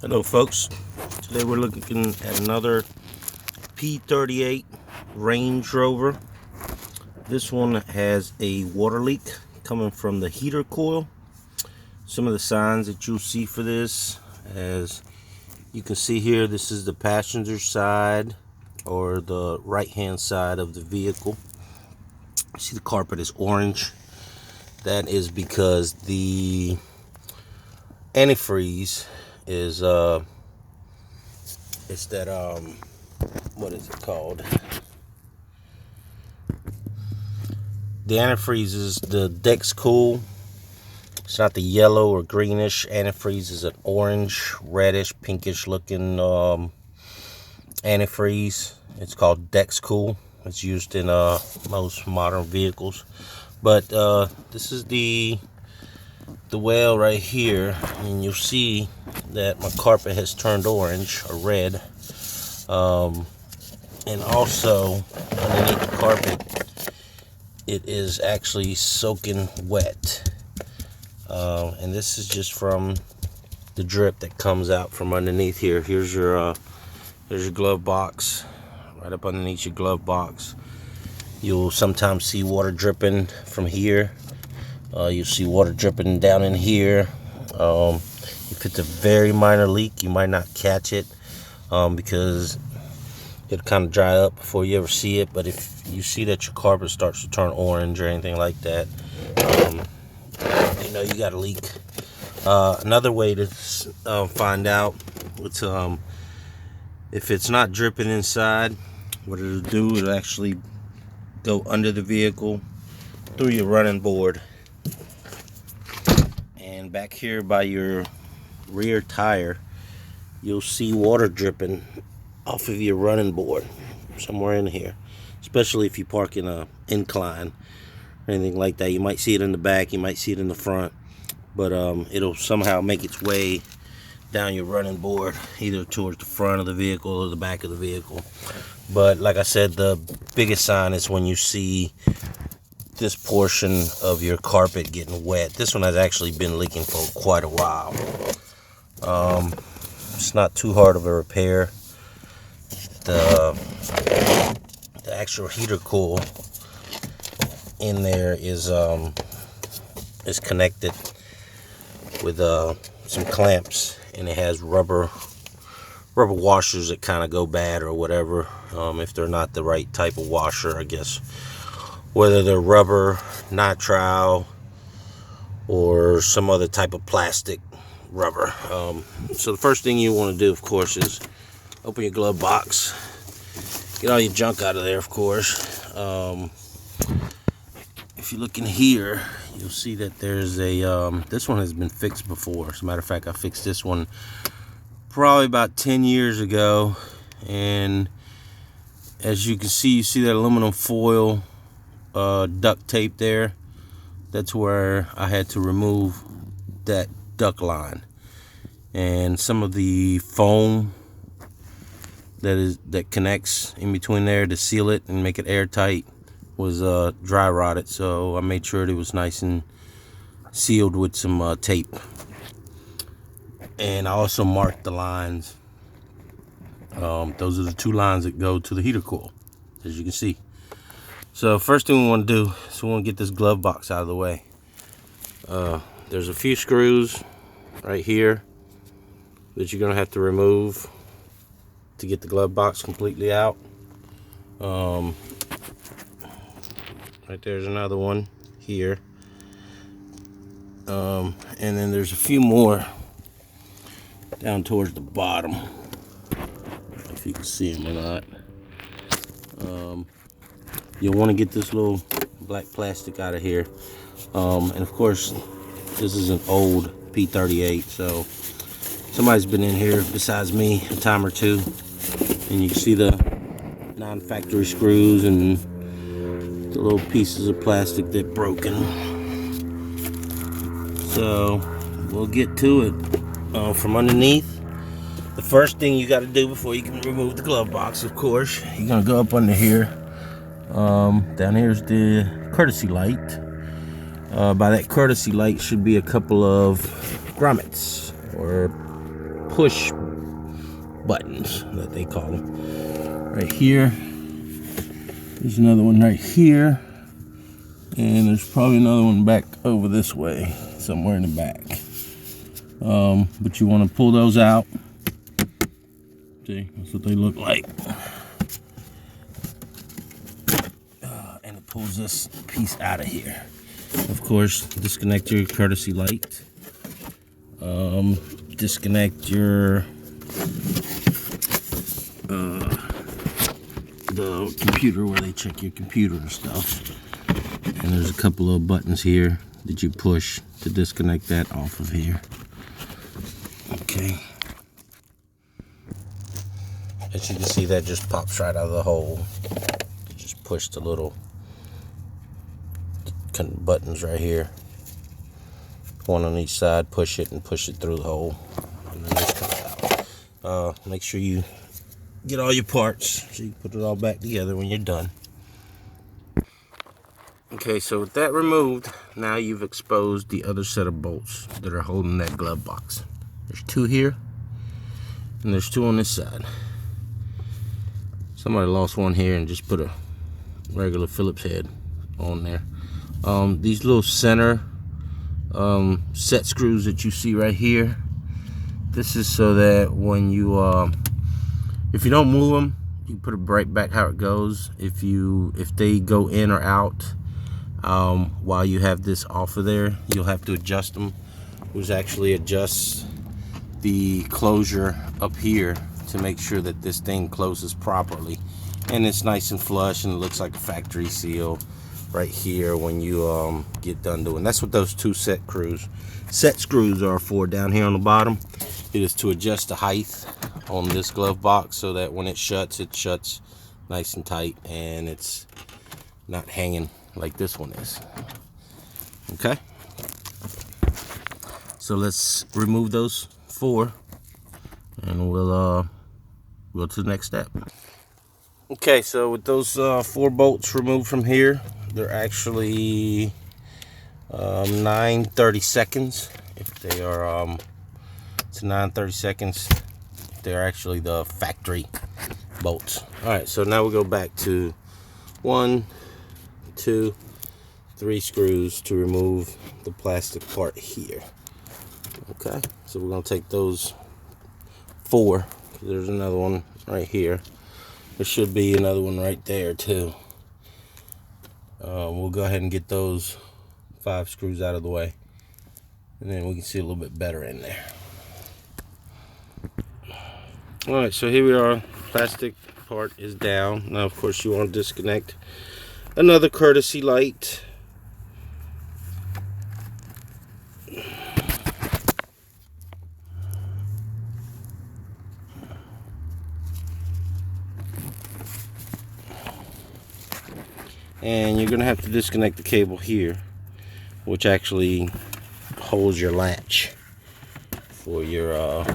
Hello folks, today we're looking at another P38 Range Rover. This one has a water leak coming from the heater coil. Some of the signs that you'll see for this, as you can see here, this is the passenger side or the right hand side of the vehicle. You see the carpet is orange. That is because the antifreeze is it's that what is it called? The antifreeze is the Coil. It's not the yellow or greenish antifreeze. Is an orange, reddish, pinkish looking antifreeze. It's called Coil. It's used in most modern vehicles. But this is the well right here, and you'll see that my carpet has turned orange or red, and also underneath the carpet it is actually soaking wet, and this is just from the drip that comes out from underneath here. Here's your glove box. Right up underneath your glove box, you'll sometimes see water dripping from here. You'll see water dripping down in here. If it's a very minor leak, you might not catch it because it'll kind of dry up before you ever see it. But if you see that your carpet starts to turn orange or anything like that, you know you got a leak. Another way to find out, it's if it's not dripping inside, what it'll do, it'll actually go under the vehicle through your running board. And back here by your rear tire, you'll see water dripping off of your running board somewhere in here, especially if you park in a incline or anything like that. You might see it in the back, you might see it in the front, but it'll somehow make its way down your running board, either towards the front of the vehicle or the back of the vehicle. But like I said, the biggest sign is when you see this portion of your carpet getting wet. This one has actually been leaking for quite a while. It's not too hard of a repair. The actual heater coil in there is connected with some clamps, and it has rubber washers that kind of go bad or whatever, if they're not the right type of washer, I guess. Whether they're rubber, nitrile, or some other type of plastic rubber. So the first thing you want to do, of course, is open your glove box. Get all your junk out of there, of course. If you look in here, you'll see that there's a, this one has been fixed before. As a matter of fact, I fixed this one probably about 10 years ago. And as you can see, you see that aluminum foil duct tape there. That's where I had to remove that duct line, and some of the foam that connects in between there to seal it and make it airtight was dry rotted, so I made sure it was nice and sealed with some tape. And I also marked the lines. Those are the two lines that go to the heater coil, as you can see. So first thing we want to do is we want to get this glove box out of the way. There's a few screws right here that you're going to have to remove to get the glove box completely out. Right there's another one here. And then there's a few more down towards the bottom, if you can see them or not. You'll want to get this little black plastic out of here. And of course, this is an old P38, so somebody's been in here besides me a time or two. And you can see the non-factory screws and the little pieces of plastic that broken. So we'll get to it from underneath. The first thing you got to do before you can remove the glove box, of course, you're gonna go up under here. Down here's the courtesy light. By that courtesy light should be a couple of grommets or push buttons that they call them. Right here. There's another one right here. And there's probably another one back over this way, somewhere in the back. But you want to pull those out. See, that's what they look like. And it pulls this piece out of here. Of course, disconnect your courtesy light. Disconnect your the computer where they check your computer and stuff. And there's a couple of buttons here that you push to disconnect that off of here. Okay. As you can see, that just pops right out of the hole. You just push the little buttons right here. One on each side, push it and push it through the hole. And then this comes out. Make sure you get all your parts so you can put it all back together when you're done. Okay, so with that removed, now you've exposed the other set of bolts that are holding that glove box. There's two here, and there's two on this side. Somebody lost one here and just put a regular Phillips head on there. These little center set screws that you see right here, this is so that when you, if you don't move them, you put it right back how it goes. If they go in or out, while you have this off of there, you'll have to adjust them, which actually adjusts the closure up here to make sure that this thing closes properly and it's nice and flush and it looks like a factory seal right here when you get done doing. That's what those two set screws are for down here on the bottom. It is to adjust the height on this glove box so that when it shuts nice and tight and it's not hanging like this one is. Okay, so let's remove those four and we'll go to the next step. Okay, so with those 4 bolts removed from here, they're actually 9/32. If they are it's 9/32, they're actually the factory bolts. All right, so now we go back to 1, 2, 3 screws to remove the plastic part here. Okay, so we're gonna take those 4. There's another one right here. There should be another one right there too. We'll go ahead and get those 5 screws out of the way, and then we can see a little bit better in there. All right, so here we are. Plastic part is down. Now, of course, you want to disconnect another courtesy light. And you're going to have to disconnect the cable here, which actually holds your latch for your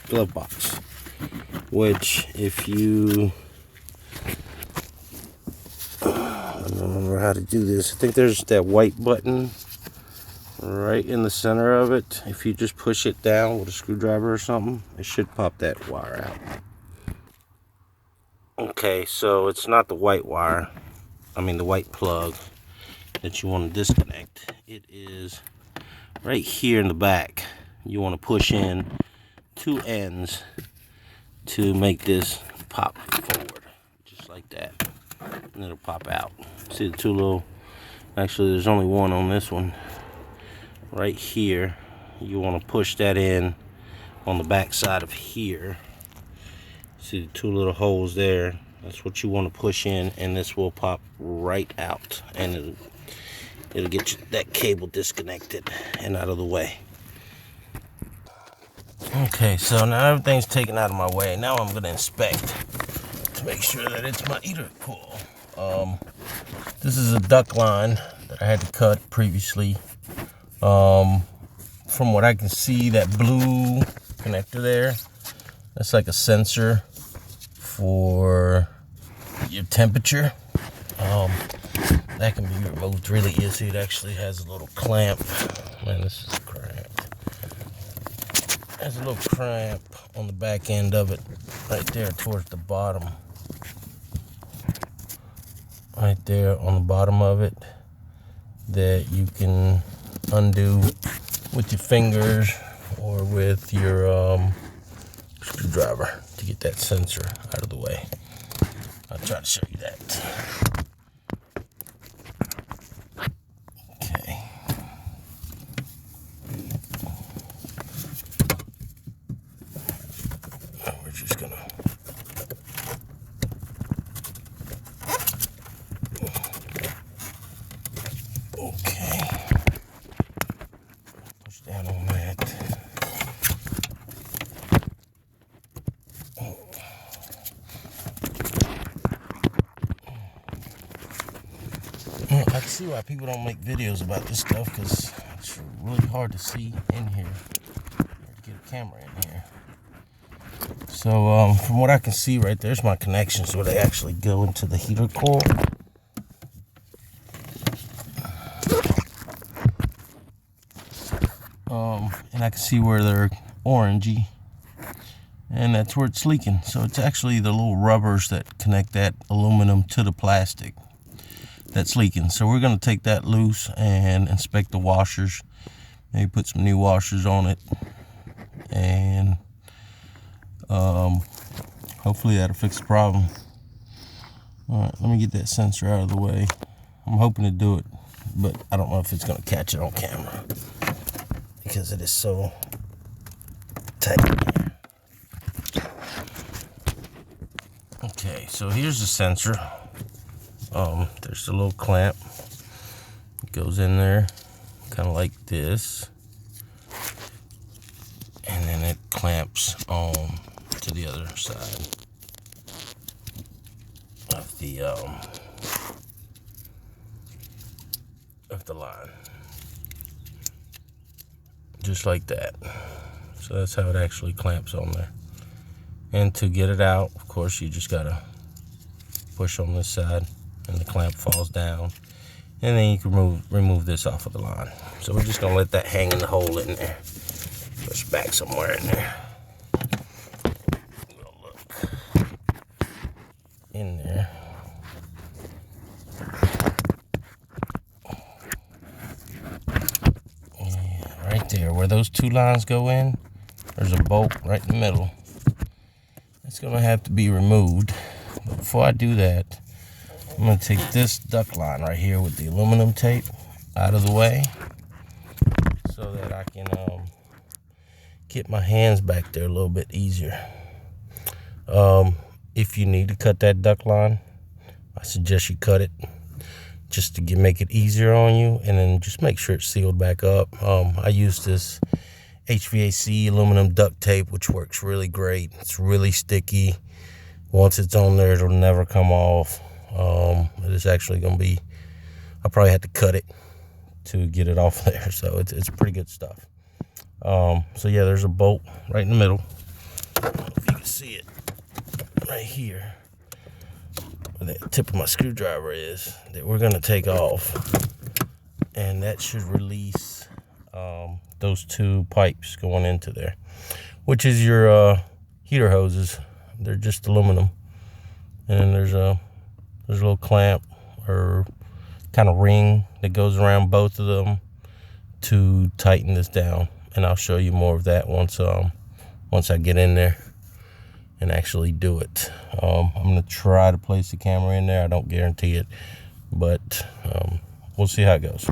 glove box. Which, if you I don't remember how to do this. I think there's that white button right in the center of it. If you just push it down with a screwdriver or something, it should pop that wire out. Okay, so it's not the white wire, the white plug that you want to disconnect. It is right here in the back. You want to push in 2 ends to make this pop forward, just like that, and it'll pop out. See the 2 little, actually there's only one on this one right here. You want to push that in on the back side of here. See the 2 little holes there? That's what you want to push in, and this will pop right out, and it'll get that cable disconnected and out of the way. Okay, so now everything's taken out of my way. Now I'm going to inspect to make sure that it's my heater coil. This is a duct line that I had to cut previously. From what I can see, that blue connector there, that's like a sensor for your temperature. That can be removed really easy. It actually has a little clamp. Man, this is cramped. there's a little clamp on the back end of it, right there towards the bottom. Right there on the bottom of it, that you can undo with your fingers or with your screwdriver to get that sensor out of the way. I'll try to show you that. Okay. We're just gonna push down on that. I can see why people don't make videos about this stuff, because it's really hard to see in here. Hard to get a camera in here. So from what I can see right there's my connections where they actually go into the heater coil. And I can see where they're orangey, and that's where it's leaking. So it's actually the little rubbers that connect that aluminum to the plastic that's leaking. So we're going to take that loose and inspect the washers, maybe put some new washers on it, and hopefully that'll fix the problem. All right, let me get that sensor out of the way. I'm hoping to do it, but I don't know if it's going to catch it on camera because it is so tight. Okay, so here's the sensor. There's a little clamp. It goes in there kind of like this, and then it clamps on to the other side of the line, just like that. So that's how it actually clamps on there. And to get it out, of course, you just gotta push on this side and the clamp falls down, and then you can remove this off of the line. So we're just gonna let that hang in the hole in there. Push back somewhere in there. We'll look in there. Yeah, right there where those two lines go in, there's a bolt right in the middle. It's gonna have to be removed. But before I do that, I'm gonna take this duct line right here with the aluminum tape out of the way so that I can get my hands back there a little bit easier. If you need to cut that duct line, I suggest you cut it just to make it easier on you, and then just make sure it's sealed back up. I use this HVAC aluminum duct tape, which works really great. It's really sticky. Once it's on there, it'll never come off. It is actually going to be, I probably had to cut it to get it off there. So it's pretty good stuff. So yeah, there's a bolt right in the middle. I don't know if you can see it right here, where the tip of my screwdriver is, that we're going to take off. And that should release those two pipes going into there, which is your heater hoses. They're just aluminum, and there's a little clamp or kind of ring that goes around both of them to tighten this down. And I'll show you more of that once I get in there and actually do it. I'm gonna try to place the camera in there. I don't guarantee it, but we'll see how it goes.